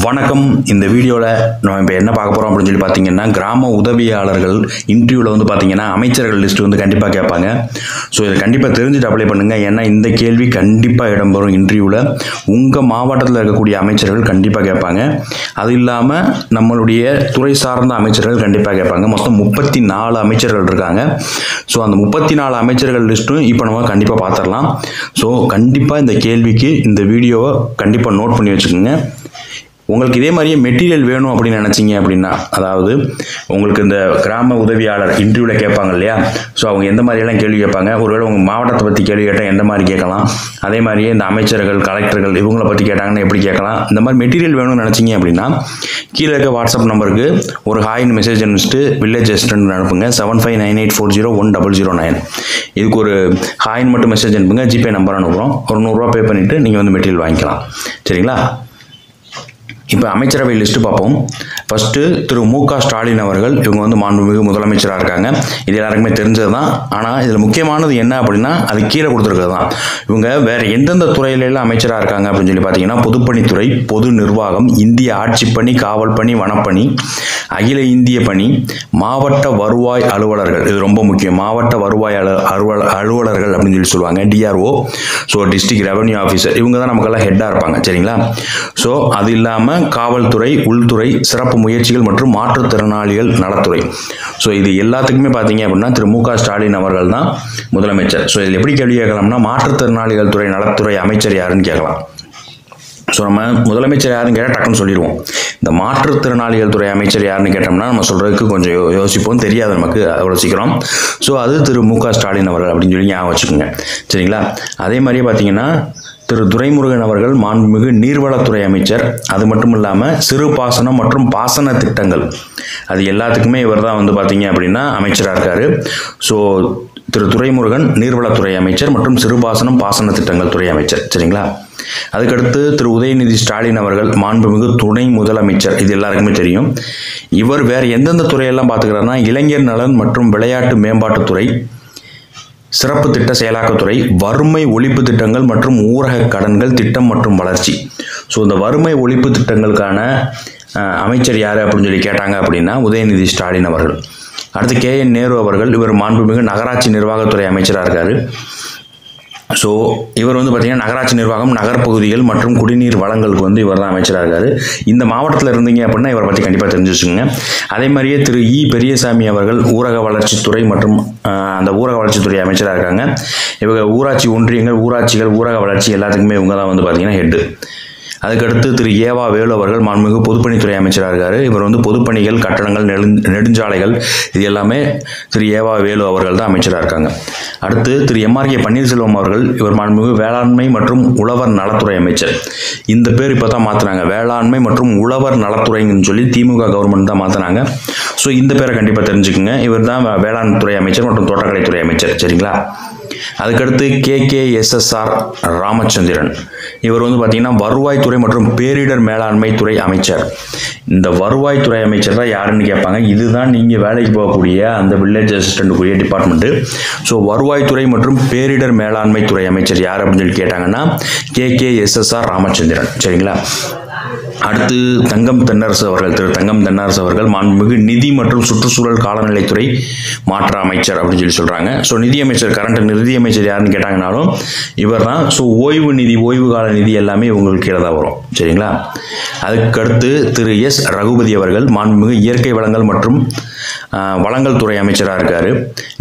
வணக்கம். இந்த வீடியோவில் நம்ம இப்போ என்ன பார்க்க போகிறோம் அப்படின்னு சொல்லி பார்த்தீங்கன்னா, கிராம உதவியாளர்கள் இன்டர்வியூவில் வந்து பார்த்தீங்கன்னா அமைச்சர்கள் லிஸ்ட் வந்து கண்டிப்பாக கேட்பாங்க. ஸோ இதை கண்டிப்பாக தெரிஞ்சுட்டு அப்ளை பண்ணுங்கள். ஏன்னா இந்த கேள்வி கண்டிப்பாக இடம்பெறும் இன்டர்வியூவில். உங்கள் மாவட்டத்தில் இருக்கக்கூடிய அமைச்சர்கள் கண்டிப்பாக கேட்பாங்க. அது இல்லாமல் நம்மளுடைய துறை சார்ந்த அமைச்சர்கள் கண்டிப்பாக கேட்பாங்க. மொத்தம் 34 அமைச்சர்கள் இருக்காங்க. ஸோ அந்த 34 அமைச்சர்கள் லிஸ்ட்டும் இப்போ நம்ம கண்டிப்பாக பார்த்துடலாம். ஸோ கண்டிப்பாக இந்த கேள்விக்கு இந்த வீடியோவை கண்டிப்பாக நோட் பண்ணி வச்சுக்கோங்க. உங்களுக்கு இதே மாதிரியே மெட்டீரியல் வேணும் அப்படின்னு நினச்சிங்க அப்படின்னா, அதாவது உங்களுக்கு இந்த கிராம உதவியாளர் இன்டர்வியூவில் கேட்பாங்க இல்லையா, ஸோ அவங்க எந்த மாதிரியெல்லாம் கேள்வி கேட்பாங்க, ஒருவேளை உங்கள் மாவட்டத்தை பற்றி கேள்வி கேட்டால் எந்த மாதிரி கேட்கலாம், அதே மாதிரியே இந்த அமைச்சர்கள் கலெக்டர்கள் இவங்களை பற்றி கேட்டாங்கன்னா எப்படி கேட்கலாம், இந்த மாதிரி மெட்டீரியல் வேணும்னு நினச்சிங்க அப்படின்னா கீழே இருக்க வாட்ஸ்அப் நம்பருக்கு ஒரு ஹாய்னு மெசேஜ் அனுப்பிச்சிட்டு வில்லேஜ் அசிஸ்டன்ட் அனுப்புங்க. 7598401009. இதுக்கு ஒரு ஹாய்னு மட்டும் மெசேஜ் அனுப்புங்க. ஜிபே நம்பர் அனுப்புகிறோம். ஒரு 100 ரூபா பே பண்ணிவிட்டு நீங்கள் வந்து மெட்டீரியல் வாங்கிக்கலாம். சரிங்களா? இப்போ அமைச்சரவை லிஸ்ட்டு பார்ப்போம். ஃபஸ்ட்டு திரு மு.க. ஸ்டாலின் அவர்கள், இவங்க வந்து மாண்புமிகு முதலமைச்சராக இருக்காங்க. இது எல்லாருக்குமே தெரிஞ்சது தான். ஆனால் இதில் முக்கியமானது என்ன அப்படின்னா, அது கீழே கொடுத்துருக்கிறது தான். இவங்க வேறு எந்தெந்த துறையிலெல்லாம் அமைச்சராக இருக்காங்க அப்படின்னு சொல்லி பார்த்தீங்கன்னா, பொதுப்பணித்துறை, பொது நிர்வாகம், இந்திய ஆட்சிப்பணி, காவல் பணி, வனப்பணி, அகில இந்திய பணி, மாவட்ட வருவாய் அலுவலர்கள். இது ரொம்ப முக்கியம். மாவட்ட வருவாய் அலுவலர்கள் அப்படின்னு சொல்லி சொல்லுவாங்க, DRO. So district revenue officer, இவங்க தான் நமக்கெல்லாம் ஹெட்டாக இருப்பாங்க. சரிங்களா? ஸோ அது இல்லாமல் காவல்துறை, உள்துறை, சிறப்பு முயற்சிகள் மற்றும் மாற்றுத்திறனாளிகள் நலத்துறை. ஸோ இது எல்லாத்துக்குமே பார்த்தீங்க அப்படின்னா திரு மு.க. ஸ்டாலின் அவர்கள் தான் முதலமைச்சர். ஸோ இதில் எப்படி கேள்வி கேட்கலாம்னா, மாற்றுத்திறனாளிகள் துறை நலத்துறை அமைச்சர் யாருன்னு கேட்கலாம். ஸோ நம்ம முதலமைச்சர் யாருன்னு கேட்டால் டக்குன்னு சொல்லிடுவோம். இந்த மாற்றுத்திறனாளிகள் துறை அமைச்சர் யாருன்னு கேட்டோம்னா நம்ம சொல்கிறதுக்கு கொஞ்சம் யோசிப்போம், தெரியாது நமக்கு அவ்வளோ சீக்கிரம். ஸோ அது திரு மு.க. ஸ்டாலின் அவர்கள் அப்படின்னு சொல்லி ஞாபகம் வச்சுக்கோங்க. சரிங்களா? அதே மாதிரியே பார்த்தீங்கன்னா திரு துரைமுருகன் அவர்கள் மாண்புமிகு நீர்வளத்துறை அமைச்சர். அது மட்டும் இல்லாமல் சிறு பாசனம் மற்றும் பாசன திட்டங்கள், அது எல்லாத்துக்குமே இவர் தான் வந்து பார்த்தீங்க அப்படின்னா அமைச்சராக இருக்கார். ஸோ திரு துரைமுருகன் நீர்வளத்துறை அமைச்சர் மற்றும் சிறுபாசனம் பாசன திட்டங்கள் துறை அமைச்சர். சரிங்களா? அதுக்கடுத்து திரு உதயநிதி ஸ்டாலின் அவர்கள் மாண்புமிகு துணை முதலமைச்சர். இது எல்லாருக்குமே தெரியும். இவர் வேறு எந்தெந்த துறையெல்லாம் பார்த்துக்கிறாருன்னா, இளைஞர் நலன் மற்றும் விளையாட்டு மேம்பாட்டுத்துறை, சிறப்பு திட்ட செயலாக்கத்துறை, வறுமை ஒழிப்பு திட்டங்கள் மற்றும் ஊரக கடன்கள் திட்டம் மற்றும் வளர்ச்சி. ஸோ இந்த வறுமை ஒழிப்பு திட்டங்களுக்கான அமைச்சர் யார் அப்படின்னு சொல்லி கேட்டாங்க அப்படின்னா உதயநிதி ஸ்டாலின் அவர்கள். அடுத்து KN நேரு அவர்கள், இவர் மாண்புமிகு நகராட்சி நிர்வாகத்துறை அமைச்சராக இருக்கார். ஸோ இவர் வந்து பார்த்திங்கன்னா நகராட்சி நிர்வாகம், நகர்ப்பகுதிகள் மற்றும் குடிநீர் வளங்களுக்கு வந்து இவர் தான் அமைச்சராக இருக்கார். இந்த மாவட்டத்தில் இருந்தீங்க அப்படின்னா இவரை பற்றி கண்டிப்பாக தெரிஞ்சு வச்சுக்கோங்க. அதே மாதிரியே திரு பெரியசாமி அவர்கள் ஊரக வளர்ச்சித்துறை மற்றும் அந்த ஊரக வளர்ச்சித்துறை அமைச்சராக இருக்காங்க. இவங்க ஊராட்சி ஒன்றியங்கள், ஊராட்சிகள், ஊரக வளர்ச்சி எல்லாத்துக்குமே இவங்க தான் வந்து பார்த்திங்கன்னா ஹெட்டு. அதுக்கடுத்து திரு ஏவா வேலு அவர்கள் மாண்புமிகு பொதுப்பணித்துறை அமைச்சராக இருக்கார். இவர் வந்து பொதுப்பணிகள், கட்டடங்கள், நெடுஞ்சாலைகள் இது எல்லாமே திரு ஏவா வேலு அவர்கள் தான் அமைச்சராக இருக்காங்க. அடுத்து திரு MRK பன்னீர்செல்வம் அவர்கள், இவர் மாண்புமிகு வேளாண்மை மற்றும் உழவர் நலத்துறை அமைச்சர். இந்த பேர் இப்போ தான் மாற்றினாங்க, வேளாண்மை மற்றும் உழவர் நலத்துறைன்னு சொல்லி திமுக கவர்மெண்ட் தான் மாற்றினாங்க. ஸோ இந்த பேரை கண்டிப்பாக தெரிஞ்சுக்குங்க. இவர் தான் வேளாண் துறை அமைச்சர் மற்றும் தோட்டக்கலைத்துறை அமைச்சர். சரிங்களா? அதுக்கடுத்து KKSSR ராமச்சந்திரன், இவர் வந்து பார்த்தீங்கன்னா வருவாய்த்துறை மற்றும் பேரிடர் மேலாண்மை துறை அமைச்சர். இந்த வருவாய்த்துறை அமைச்சர் தான் யாருன்னு கேட்பாங்க. இதுதான் நீங்கள் வேலைக்கு போகக்கூடிய அந்த வில்லேஜ் அசிஸ்டண்ட்டுக்குரிய டிபார்ட்மெண்ட்டு. ஸோ வருவாய்த்துறை மற்றும் பேரிடர் மேலாண்மை துறை அமைச்சர் யார் அப்படின்னு சொல்லி கேட்டாங்கன்னா KKSSR ராமச்சந்திரன். சரிங்களா? அடுத்து தங்கம் தென்னரசு அவர்கள், திரு தங்கம் தென்னரசு அவர்கள் மாண்புமிகு நிதி மற்றும் சுற்றுச்சூழல் காலநிலைத்துறை மாற்ற அமைச்சர் அப்படின்னு சொல்லி சொல்கிறாங்க. ஸோ நிதியமைச்சர், கரண்ட் நிதியமைச்சர் யாருன்னு கேட்டாங்கனாலும் இவர் தான். ஸோ ஓய்வு நிதி, ஓய்வு கால நிதி எல்லாமே உங்களுக்கு கீழே தான் வரும். சரிங்களா? அதுக்கடுத்து திரு S. ரகுபதி அவர்கள் மாண்புமிகு இயற்கை வளங்கள் மற்றும் வளங்கள் துறை அமைச்சராக இருக்கார்.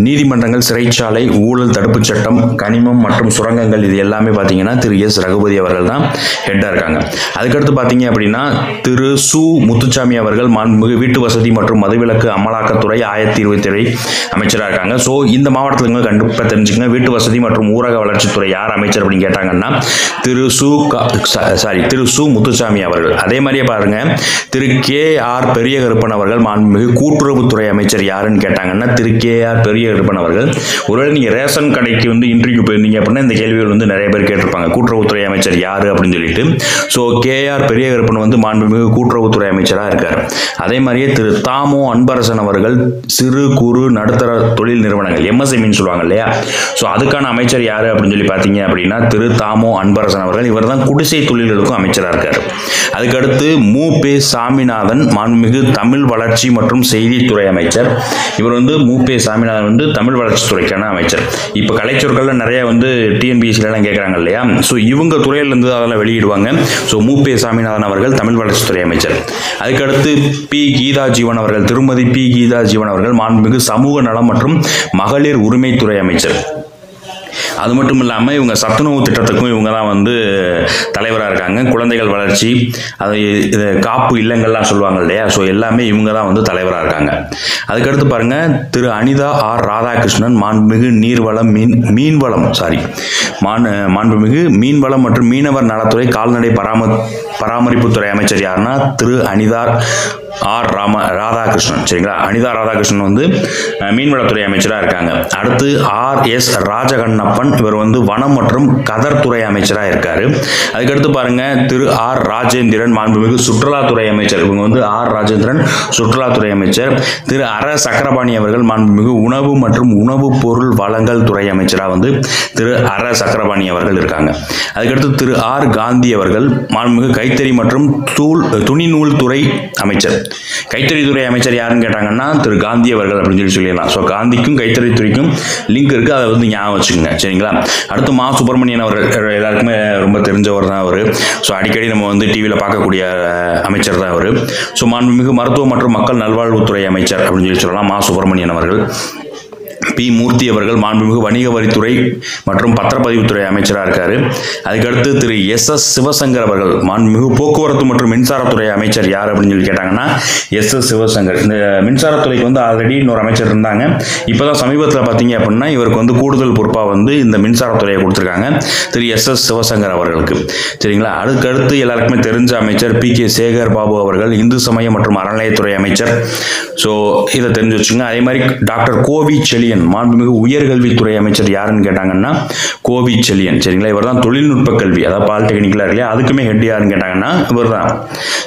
நீதிமன்றங்கள், சிறைச்சாலை, ஊழல் தடுப்புச் சட்டம், கனிமம் மற்றும் சுரங்கங்கள் இது எல்லாமே பார்த்தீங்கன்னா திரு S. ரகுபதி அவர்கள் தான் ஹெட்டாக இருக்காங்க. அதுக்கடுத்து பார்த்தீங்க அப்படின்னா திரு சு. முத்துசாமி அவர்கள் மாண்புமிகு வீட்டு வசதி மற்றும் மதுவிலக்கு அமலாக்கத்துறை 1027 அமைச்சராக இருக்காங்க. ஸோ இந்த மாவட்டத்தில் கண்டிப்பாக தெரிஞ்சுக்கங்க, வீட்டு வசதி மற்றும் ஊரக வளர்ச்சித்துறை யார் அமைச்சர் அப்படின்னு கேட்டாங்கன்னா திரு சு. முத்துசாமி அவர்கள். அதே மாதிரியே பாருங்க திரு KR பெரிய கருப்பன் அவர்கள் மாண்புமிகு கூட்டுறவுத்துறை கூட்டுறவுத்துறை அமைச்சர் யாருன்னு கேட்டாங்கன்னா திரு KR பெரியகருப்பன் அவர்கள். ஒருவேளை நீங்கள் ரேஷன் கடைக்கு வந்து இன்டர்வியூ போயிருந்தீங்க அப்படின்னா இந்த கேள்விகள் வந்து நிறைய பேர் கேட்டிருப்பாங்க, கூட்டுறவுத்துறை அமைச்சர் யாரு அப்படின்னு சொல்லிட்டு. ஸோ KR பெரியகருப்பன் வந்து மாண்புமிகு கூட்டுறவுத்துறை அமைச்சராக இருக்கார். அதே மாதிரியே திரு தாமோ அன்பரசன் அவர்கள் சிறு குறு நடுத்தர தொழில் நிறுவனங்கள் MSMEன்னு சொல்லுவாங்க இல்லையா, ஸோ அதுக்கான அமைச்சர் யாரு அப்படின்னு சொல்லி பார்த்தீங்க அப்படின்னா திரு தாமோ அன்பரசன் அவர்கள். இவர் தான் குடிசை தொழில்களுக்கும் அமைச்சராக இருக்கார். அதுக்கடுத்து மு.பே. சாமிநாதன் மாண்புமிகு தமிழ் வளர்ச்சி மற்றும் செய்தித்துறை அமைச்சர். இவர் வந்து மு.பே. சாமிநாதன் வந்து தமிழ் வளர்ச்சித்துறைக்கான அமைச்சர். இப்போ கலைச்சொற்கள்ல நிறைய வந்து TNPSC-லாம் கேட்குறாங்க இல்லையா, ஸோ இவங்க துறையிலேருந்து அதெல்லாம் வெளியிடுவாங்க. ஸோ மு.பே. சாமிநாதன் அவர்கள் தமிழ் வளர்ச்சித்துறை அமைச்சர். அதுக்கடுத்து பி. கீதா ஜீவன் அவர்கள், திருமதி பி. கீதா ஜீவன் அவர்கள் மாண்புமிகு சமூக நலம் மற்றும் மகளிர் உரிமைத்துறை அமைச்சர். அது மட்டும் இல்லாமல் இவங்க சத்துணவு திட்டத்துக்கும் இவங்க தான் வந்து தலைவராக இருக்காங்க. குழந்தைகள் வளர்ச்சி, அது இது காப்பு இல்லங்கள்லாம் சொல்லுவாங்க இல்லையா, ஸோ எல்லாமே இவங்க தான் வந்து தலைவராக இருக்காங்க. அதுக்கடுத்து பாருங்க திரு அனிதா ஆர் ராதாகிருஷ்ணன் மாண்புமிகு நீர்வளம் மாண்புமிகு மீன்வளம் மற்றும் மீனவர் நலத்துறை கால்நடை பராமரிப்புத்துறை அமைச்சர் யாருன்னா திரு அனிதா ஆர் ராதாகிருஷ்ணன். சரிங்களா, அனிதா ராதாகிருஷ்ணன் வந்து மீன்வளத்துறை அமைச்சராக இருக்காங்க. அடுத்து RS ராஜகண்ணப்பன், இவர் வந்து வனம் மற்றும் கதர்துறை அமைச்சராக இருக்காரு. அதுக்கடுத்து பாருங்க திரு R ராஜேந்திரன் மாண்புமிகு சுற்றுலாத்துறை அமைச்சர். இவங்க வந்து R ராஜேந்திரன் சுற்றுலாத்துறை அமைச்சர். திரு அர சக்கரபாணி அவர்கள் மாண்புமிகு உணவு மற்றும் உணவுப் பொருள் வழங்கல் துறை அமைச்சராக வந்து திரு அர சக்கரபாணி அவர்கள் இருக்காங்க. அதுக்கடுத்து திரு R காந்தி அவர்கள் மாண்புமிகு கைத்தறி மற்றும் துணிநூல் துறை அமைச்சர். கைத்தறித்துறை அமைச்சர் யாருன்னு கேட்டாங்கன்னா திரு காந்தி அவர்கள் அப்படின்னு சொல்லிடலாம். ஸோ காந்திக்கும் கைத்தறித்துறைக்கும் லிங்க் இருக்கு, அதை வந்து ஞாபகம் வச்சுக்கோங்க. சரிங்களா, அடுத்து மா சுப்பிரமணியன் அவர்கள் எல்லாருக்குமே ரொம்ப தெரிஞ்சவர் தான் அவர். ஸோ அடிக்கடி நம்ம வந்து டிவியில் பார்க்கக்கூடிய அமைச்சர் தான் அவர். ஸோ மாண்புமிகு மருத்துவ மற்றும் மக்கள் நல்வாழ்வுத்துறை அமைச்சர் அப்படின்னு சொல்லலாம் மா சுப்பிரமணியன் அவர்கள். பி. மூர்த்தி அவர்கள் மாண்புமிகு வணிக வரித்துறை மற்றும் பத்திரப்பதிவுத்துறை அமைச்சராக இருக்காரு. அதுக்கடுத்து திரு SS சிவசங்கர் அவர்கள் மாண்புமிகு போக்குவரத்து மற்றும் மின்சாரத்துறை அமைச்சர் யார் அப்படின்னு சொல்லி கேட்டாங்கன்னா SS சிவசங்கர். இந்த மின்சாரத்துறைக்கு வந்து ஆல்ரெடி இன்னொரு அமைச்சர் இருந்தாங்க. இப்போதான் சமீபத்தில் பார்த்தீங்க அப்படின்னா இவருக்கு வந்து கூடுதல் பொறுப்பாக வந்து இந்த மின்சாரத்துறையை கொடுத்துருக்காங்க திரு SS சிவசங்கர் அவர்களுக்கு. சரிங்களா, அதுக்கடுத்து எல்லாருக்குமே தெரிஞ்ச அமைச்சர் PK சேகர் பாபு அவர்கள் இந்து சமய மற்றும் அறநிலையத்துறை அமைச்சர். ஸோ இதை தெரிஞ்சு வச்சுங்க. அதே மாதிரி டாக்டர் கோவி செழியன் மாண்புமிகு உயர்கல்வித்துறை அமைச்சர் யாருன்னு கேட்டாங்கன்னா கோவி செழியன். சரிங்களா, இவர் தான் தொழில்நுட்ப கல்வி, அதாவது பாலிடெக்னிக்கலா இல்லையா, அதுக்குமே ஹெட் யாருன்னு கேட்டாங்கன்னா இவர் தான்.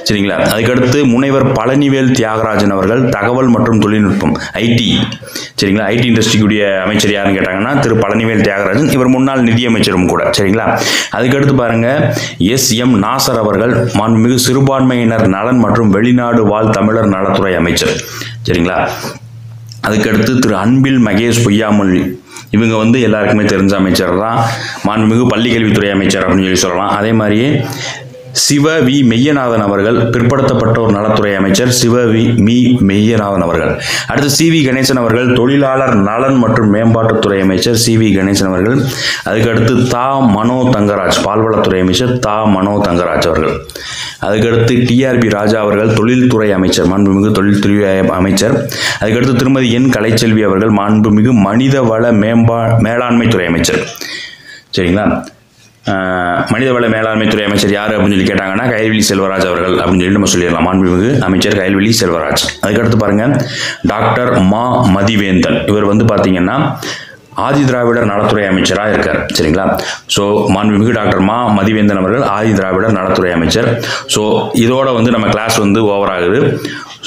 சரிங்களா, அதுக்கடுத்து முனைவர் பழனிவேல் தியாகராஜன் அவர்கள் தகவல் மற்றும் தொழில்நுட்பம் IT. சரிங்களா, IT இண்டஸ்ட்ரிக்குடைய அமைச்சர் யாருன்னு கேட்டாங்கன்னா திரு பழனிவேல் தியாகராஜன். இவர் முன்னாள் நிதியமைச்சரும் கூட. சரிங்களா, அதுக்கடுத்து பாருங்க SM நாசர் அவர்கள் மாண்புமிகு சிறுபான்மையினர் நலன் மற்றும் வெளிநாடு வாழ் தமிழர் நலத்துறை அமைச்சர். சரிங்களா, அதுக்கடுத்து திரு அன்பில் மகேஷ் பொய்யாமொழி. இவங்க வந்து எல்லாருக்குமே தெரிஞ்ச அமைச்சர் தான், மாண்புமிகு பள்ளிக்கல்வித்துறை அமைச்சர் அப்படின்னு சொல்லலாம். அதே மாதிரியே சிவ வி மெய்யநாதன் அவர்கள் பிற்படுத்தப்பட்டோர் நலத்துறை அமைச்சர் மெய்யநாதன் அவர்கள். அடுத்து CV கணேசன் அவர்கள் தொழிலாளர் நலன் மற்றும் மேம்பாட்டுத்துறை அமைச்சர் CV கணேசன் அவர்கள். அதுக்கடுத்து மனோ தங்கராஜ் பால்வளத்துறை அமைச்சர் மனோ தங்கராஜ் அவர்கள். அதுக்கடுத்து TRB ராஜா அவர்கள் தொழில்துறை அமைச்சர் மாண்புமிகு தொழில்துறை அமைச்சர். அதுக்கடுத்து திருமதி N கலைச்செல்வி அவர்கள் மாண்புமிகு மனிதவள மேலாண்மைத்துறை அமைச்சர். சரிங்களா, மனிதவள மேலாண்மைத்துறை அமைச்சர் யார் அப்படின்னு சொல்லி கேட்டாங்கன்னா கைல்வெளி செல்வராஜ் அவர்கள் அப்படின்னு சொல்லி நம்ம சொல்லிடலாம். மாண்புமிகு அமைச்சர் கைல்வெளி செல்வராஜ். அதுக்கடுத்து பாருங்க டாக்டர் மா மதிவேந்தன். இவர் வந்து பார்த்தீங்கன்னா ஆதி திராவிடர் நலத்துறை அமைச்சராக இருக்கார். சரிங்களா, ஸோ மாண்புமிகு டாக்டர் மா மதிவேந்தன் அவர்கள் ஆதி திராவிடர் நலத்துறை அமைச்சர். ஸோ இதோட வந்து நம்ம கிளாஸ் வந்து ஓவர் ஆகுது.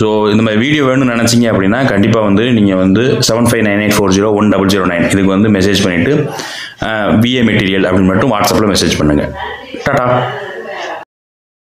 ஸோ இந்த மாதிரி வீடியோ வேணும்னு நினச்சிங்க அப்படின்னா கண்டிப்பாக வந்து நீங்கள் வந்து 7598401009 இதுக்கு வந்து மெசேஜ் பண்ணிவிட்டு VA மெட்டீரியல் அப்படின்னு மட்டும் வாட்ஸ்அப்பில் மெசேஜ் பண்ணுங்கள். டாடா.